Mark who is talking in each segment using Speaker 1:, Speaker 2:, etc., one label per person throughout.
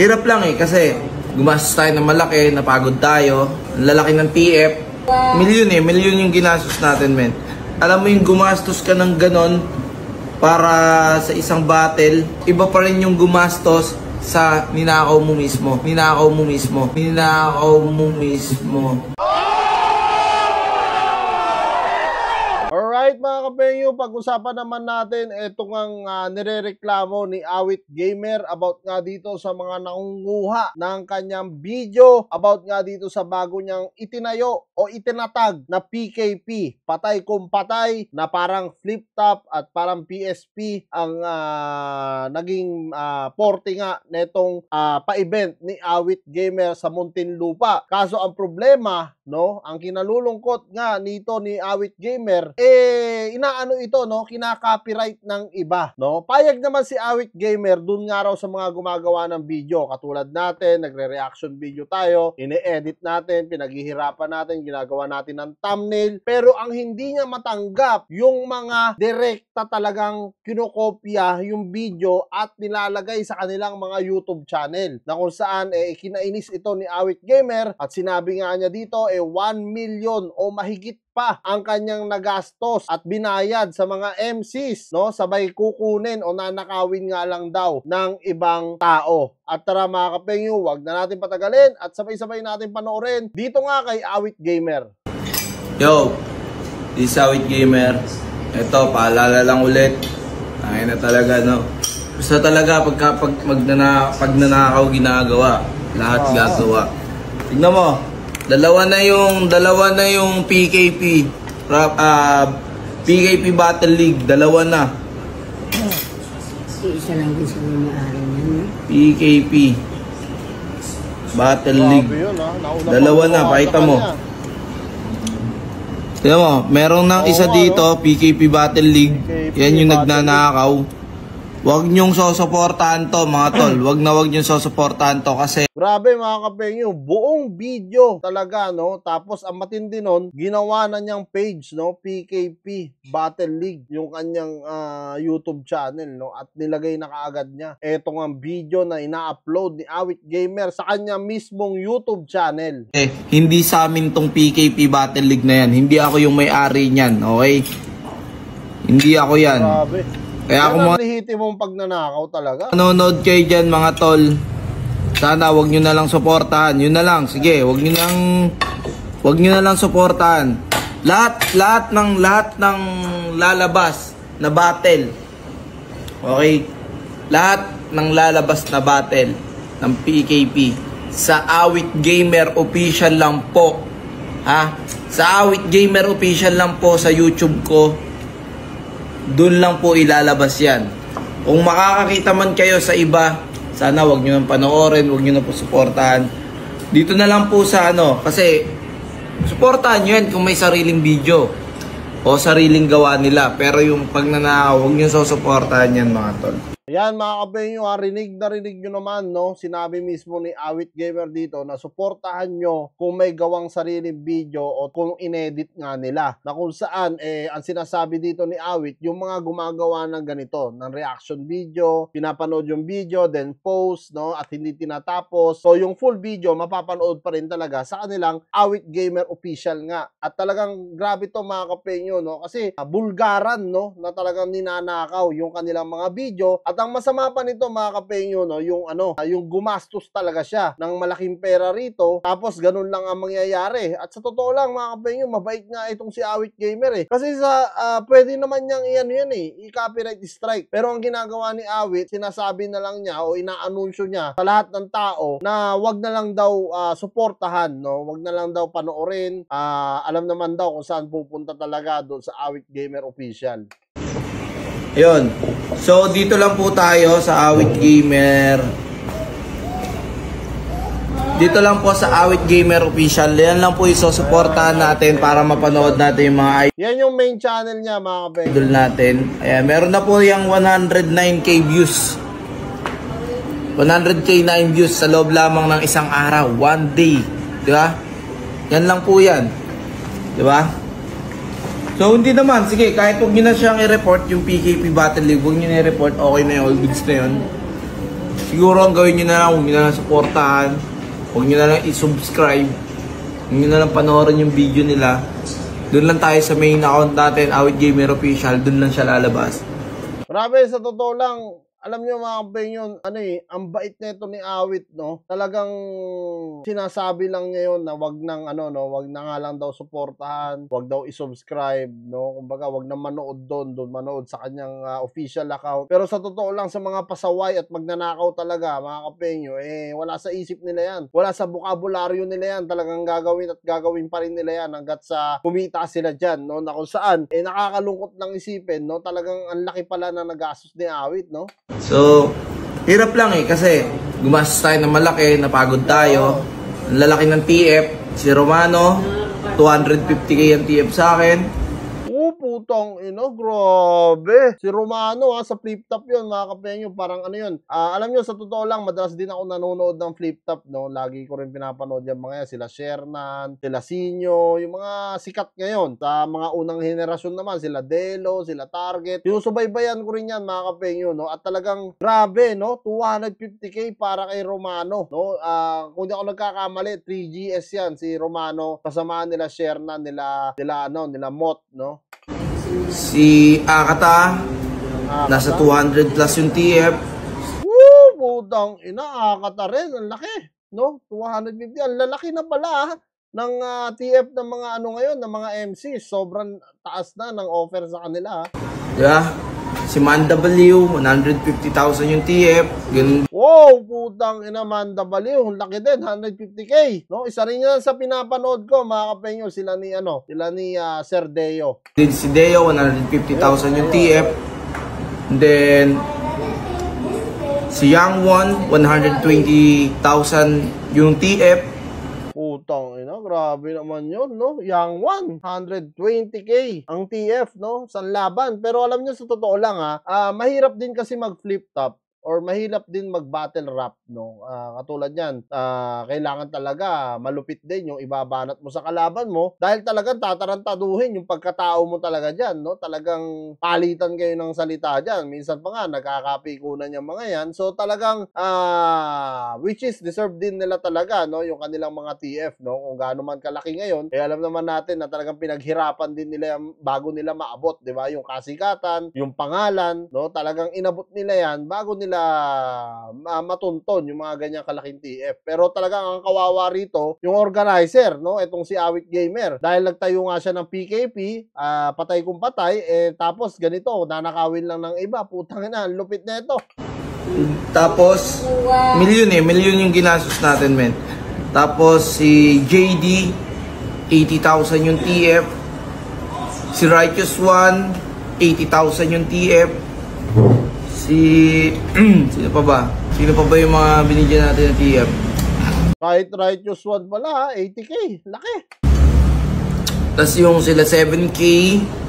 Speaker 1: Hirap lang eh, kasi gumastos tayo ng malaki, napagod tayo, ang lalaki ng TF. Milyon yung ginastos natin, men. Alam mo yung gumastos ka ng ganon para sa isang battle, iba pa rin yung gumastos sa ninakaw mo mismo. Ninakaw mo mismo. Ninakaw mo mismo.
Speaker 2: Alright mga kapenyo, pag-usapan naman natin itong nirereklamo ni Awit Gamer about nga dito sa mga nangunguha ng kanyang video, about nga dito sa bago niyang itinayo o itinatag na PKP, patay kung patay, na parang flip top at parang PSP ang naging porte nga netong pa-event ni Awit Gamer sa Muntinlupa. Kaso ang problema, no, ang kinalulungkot nga nito ni Awit Gamer, inaano ito, no, kinaka-copyright ng iba, no. Payag naman si Awit Gamer dun nga raw sa mga gumagawa ng video, katulad natin, nagre-reaction video tayo, ine-edit natin, pinaghihirapan natin, ginagawa natin ng thumbnail, pero ang hindi niya matanggap yung mga direkta talagang kinokopya yung video at nilalagay sa kanilang mga YouTube channel, na kung saan kinainis ito ni Awit Gamer at sinabi nga niya dito 1 million o mahigit pa ang kanyang nagastos at binayad sa mga MCs, no, sabay kukunin o nanakawin nga lang daw ng ibang tao. At tara mga kapengyo, wag na natin patagalin at sabay-sabay natin panoorin dito nga kay Awit Gamer.
Speaker 1: Yo, this is Awit Gamer. Ito, paalala lang ulit. Ay na talaga, no. Gusto talaga pag nanakaw ginagawa, lahat gagawa. Tingnan mo. Dalawa na yung PKP PKP Battle League, dalawa na.
Speaker 3: Isa lang din sa may-ari niyan.
Speaker 1: PKP Battle League. Dalawa na, pakita mo. Tingnan mo, meron ng isa dito, PKP Battle League. Yan yung nagnanakaw. Huwag niyong sosuportahan to mga tol. Huwag niyong sosuportahan to kasi
Speaker 2: grabe mga kapengyo, buong video talaga, no. Tapos ang matindi nun, ginawa na niyang page, no, PKP Battle League, yung kanyang YouTube channel, no, at nilagay na kaagad niya etong ang video na ina-upload ni Awit Gamer sa kanyang mismong YouTube channel.
Speaker 1: Hindi sa amin tong PKP Battle League na yan. Hindi ako yung may-ari niyan, okay? Hindi ako yan.
Speaker 2: Grabe.
Speaker 1: Kaya kung
Speaker 2: lihiti mong pagnanakaw talaga.
Speaker 1: Nanonood kayo dyan mga tol, sana wag nyo na lang suportahan. Yun na lang, sige, wag nyo na lang suportahan. Lahat ng lalabas na battle, okay, lahat ng lalabas na battle ng PKP sa Awit Gamer Official lang po, ha? Sa Awit Gamer Official lang po sa YouTube ko. Doon lang po ilalabas yan. Kung makakakita man kayo sa iba, sana wag nyo nang panoorin, wag nyo na po suportahan. Dito na lang po sa kasi suportahan nyo yan kung may sariling video o sariling gawa nila. Pero yung pagnanakaw, wag nyo susuportahan yan mga tol.
Speaker 2: Ayan mga kapengyo, rinig nyo naman, no, sinabi mismo ni Awit Gamer dito na suportahan nyo kung may gawang sariling video o kung inedit nga nila, na kung saan ang sinasabi dito ni Awit, yung mga gumagawa ng ganito, ng reaction video, pinapanood yung video, then post, no, at hindi tinatapos. So yung full video mapapanood pa rin talaga sa kanilang Awit Gamer Official nga. At talagang grabe to mga kapengyo, no, kasi bulgaran, no, na talagang ninanakaw yung kanilang mga video. At ang masama pa nito mga kapengyo, no, yung gumastos talaga siya ng malaking pera rito, tapos ganun lang ang mangyayari. At sa totoo lang mga kapengyo, mabait nga itong si Awit Gamer kasi pwede naman niyang i-copyright strike. Pero ang ginagawa ni Awit, sinasabi na lang niya o inaanunsyo niya sa lahat ng tao na wag na lang daw suportahan, no, wag na lang daw panoorin. Alam naman daw kung saan pupunta talaga doon sa Awit Gamer Official.
Speaker 1: Ayun. So, dito lang po tayo sa Awit Gamer. Dito lang po sa Awit Gamer Official. Yan lang po isusuportahan natin para mapanood natin yung mga
Speaker 2: yan yung main channel niya mga kapengyo.
Speaker 1: Idol natin. Ayan, meron na po yung 109k views. 100k 9 views sa loob lamang ng isang araw. One day. Diba? Yan lang po yan. Diba? So, hindi naman. Sige, kahit huwag nyo na siyang i-report yung PKP Battle League, huwag nyo na i-report, okay na yun, all goods na yun. Siguro ang gawin nyo na lang, huwag nyo na lang supportahan, huwag nyo na lang i-subscribe, huwag nyo na lang panoorin yung video nila. Doon lang tayo sa main account natin, Awit Gamer Official, doon lang siya lalabas.
Speaker 2: Grabe, sa totoo lang, alam niyo mga kampenyon, ang bait nito ni Awit, no? Talagang sinasabi lang niya yun na wag nang wag na nga lang daw suportahan, wag daw i-subscribe, no? Kumbaga wag na manood doon manood sa kanyang official account. Pero sa totoo lang, sa mga pasaway at magnanakaw talaga, mga kampenyo, wala sa isip nila yan. Wala sa bokabularyo nila yan. Talagang gagawin at gagawin pa rin nila yan hanggat sa kumita sila dyan, no? Na kung saan, nakakalungkot lang isipin, no? Talagang ang laki pala na nagastos ni Awit, no?
Speaker 1: So, hirap lang kasi gumastos tayo ng malaki, napagod tayo. Ang lalaki ng TF, si Romano, 250k ang TF sa akin.
Speaker 2: Putang grabe. Si Romano sa flip top yun, mga kapenyo. Parang yun. Alam nyo, sa totoo lang, madalas din ako nanonood ng flip top, no? Lagi ko rin pinapanood yung mga yan. Sila Shernan, sila Sinyo, yung mga sikat ngayon. Sa mga unang henerasyon naman, sila Delo, sila Target. Sinusubaybayan ko rin yan, mga kapenyo, no? At talagang grabe, no? 250k para kay Romano, no? Kung di ako nagkakamali, 3GS yan, si Romano. Kasamaan nila Shernan, nila Mot, no?
Speaker 1: Si Akata, nasa 200 plus yung TF.
Speaker 2: Woo! Putang Akata rin. Ang laki, no? 250. Ang lalaki na pala ng TF ng mga ngayon, ng mga MC. Sobrang taas na ng offer sa kanila.
Speaker 1: Yeah. Si Man W, 150,000 yung TF. Ganun.
Speaker 2: Wow! Putang Man W. Ang laki din, 150k. No? Isa rin yan sa pinapanood ko, mga kapenyo. Sila ni Sir Deo.
Speaker 1: Din si Deo, 150,000 yung TF. And then, si Young One, 120,000 yung TF.
Speaker 2: Putang grabe naman yun, no? Young One, 120k ang TF, no? Sa laban. Pero alam nyo, sa totoo lang, mahirap din kasi mag-flip top or mahirap din mag-battle rap, no? Katulad yan, kailangan talaga malupit din yung ibabanat mo sa kalaban mo dahil talagang tatarantaduhin yung pagkatao mo talaga dyan, no? Talagang palitan kayo ng salita dyan. Minsan pa nga, nagkakapikunan yung mga yan. So talagang, which is deserve din nila talaga, no? Yung kanilang mga TF, no? Kung gaano man kalaki ngayon, alam naman natin na talagang pinaghirapan din nila yan bago nila maabot, di ba? Yung kasikatan, yung pangalan, no? Talagang inabot nila yan bago nila matunton yung mga ganyang kalaking TF. Pero talagang ang kawawa rito, yung organizer, no? Itong si Awit Gamer. Dahil nagtayo nga siya ng PKP, patay kung patay, tapos ganito, nanakawin lang ng iba. Putang ina, lupit na ito.
Speaker 1: Tapos, milyon yung ginastos natin, men. Tapos, si JD, 80,000 yung TF. Si Righteous One, 80,000 yung TF. Sino pa ba yung mga binigyan natin ng TF?
Speaker 2: Kahit Righteous One pala, 80k. Laki.
Speaker 1: Tapos yung sila 7k,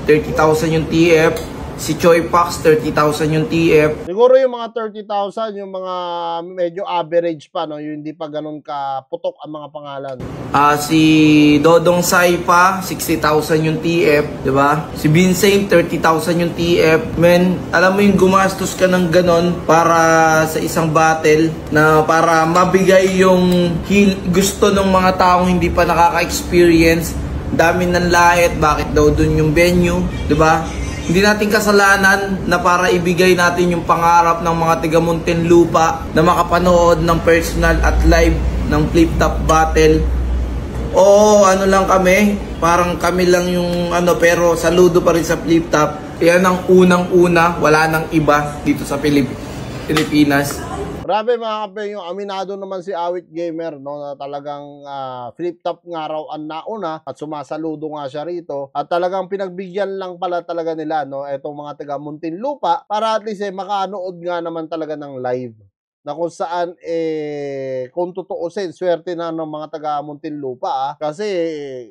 Speaker 1: 30,000 yung TF. Si Choi Pax, 30,000 yung TF.
Speaker 2: Siguro yung mga 30,000, yung mga medyo average pa, no? Yung hindi pa ganun kaputok ang mga pangalan.
Speaker 1: Si Dodong Sai pa, 60,000 yung TF, di ba? Si Vincent, 30,000 yung TF. Men, alam mo yung gumastos ka ng ganon para sa isang battle na para mabigay yung gusto ng mga taong hindi pa nakaka-experience. Dami ng lahit, bakit daw dun yung venue, di ba? Hindi natin kasalanan na para ibigay natin yung pangarap ng mga taga Muntinlupa na makapanood ng personal at live ng flip top battle. Oo, lang kami, parang kami lang yung pero saludo pa rin sa flip top. Yan ang unang-una, wala nang iba dito sa Pilipinas.
Speaker 2: Grabe mga kapenyo, aminado naman si Awit Gamer, no, na talagang flip top nga raw ang nauna at sumasaludo nga siya rito at talagang pinagbigyan lang pala talaga nila, no, etong mga taga Muntinlupa para at least makanood nga naman talaga ng live na kung saan kung tutuusin, swerte na ng mga taga Muntinlupa kasi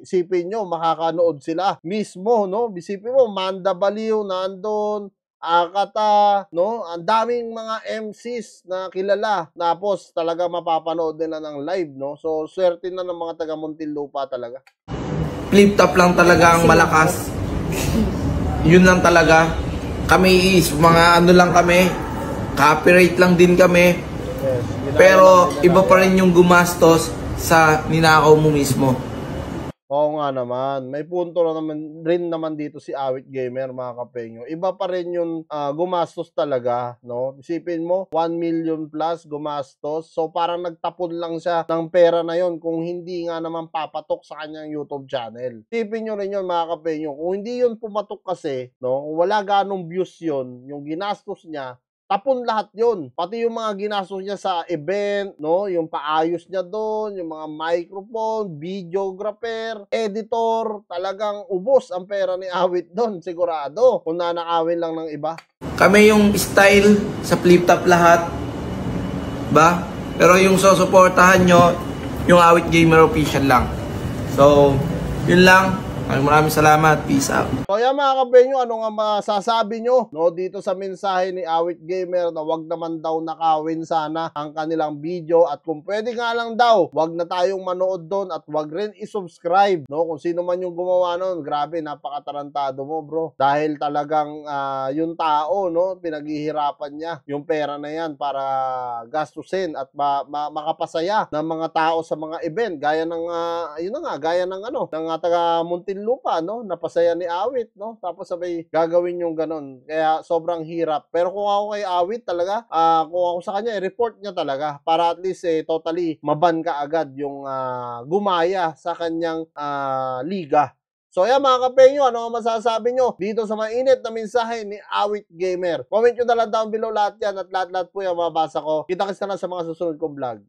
Speaker 2: isipin nyo, makakanood sila mismo, no, isipin mo, Manda Baliw nandun, Akata, no? Ang daming mga MCs na kilala. Tapos talaga mapapanood nila ng live, no? So, swerte na ng mga taga Muntinlupa talaga.
Speaker 1: Flip top lang talaga ang malakas. Yun lang talaga. Kami is mga lang kami. Copyright lang din kami. pero iba pa rin yung gumastos sa ninakaw mo mismo.
Speaker 2: Oo nga naman. May punto na naman rin naman dito si Awit Gamer, mga kapenyo. Iba pa rin yung gumastos talaga, no? Isipin mo, 1 million plus gumastos. So parang nagtapon lang siya ng pera na yon kung hindi nga naman papatok sa kanyang YouTube channel. Isipin nyo rin yun, mga kapenyo. Kung hindi yun pumatok kasi, no? Kung wala ganong views yun, yung ginastos niya, tapon lahat yun. Pati yung mga ginastos niya sa event, no? Yung paayos niya doon, yung mga microphone, videographer, editor, talagang ubos ang pera ni Awit doon, sigurado. Kung nanakawin lang ng iba.
Speaker 1: Kami yung style sa flip top lahat. Ba? Pero yung susuportahan nyo, yung Awit Gamer official lang. So, yun lang. Maraming salamat. Peace out.
Speaker 2: So yan mga kapenyo, ano nga masasabi nyo, no, dito sa mensahe ni Awit Gamer na wag naman daw nakawin sana ang kanilang video, at kung pwede nga lang daw, wag na tayong manood doon at wag rin isubscribe, no, kung sino man yung gumawa nun. Grabe, napakatarantado mo, bro, dahil talagang yung tao, no, pinaghihirapan niya yung pera na yan para gastusin at makapasaya ng mga tao sa mga event, gaya ng yun na nga, gaya ng ng taga Muntinlupa, no, napasaya ni Awit, no, tapos sabay gagawin yung ganon, kaya sobrang hirap. Pero kung ako kay Awit talaga, kung ako sa kanya, i-report niya talaga para at least totally maban ka agad yung gumaya sa kanyang liga. So yan mga kapenyo, ano ang masasabi nyo dito sa mainit na mensahe ni Awit Gamer? Comment nyo na lang down below lahat yan, at lahat-lahat po yung mababasa ko. Kita-kits na lang sa mga susunod kong vlog.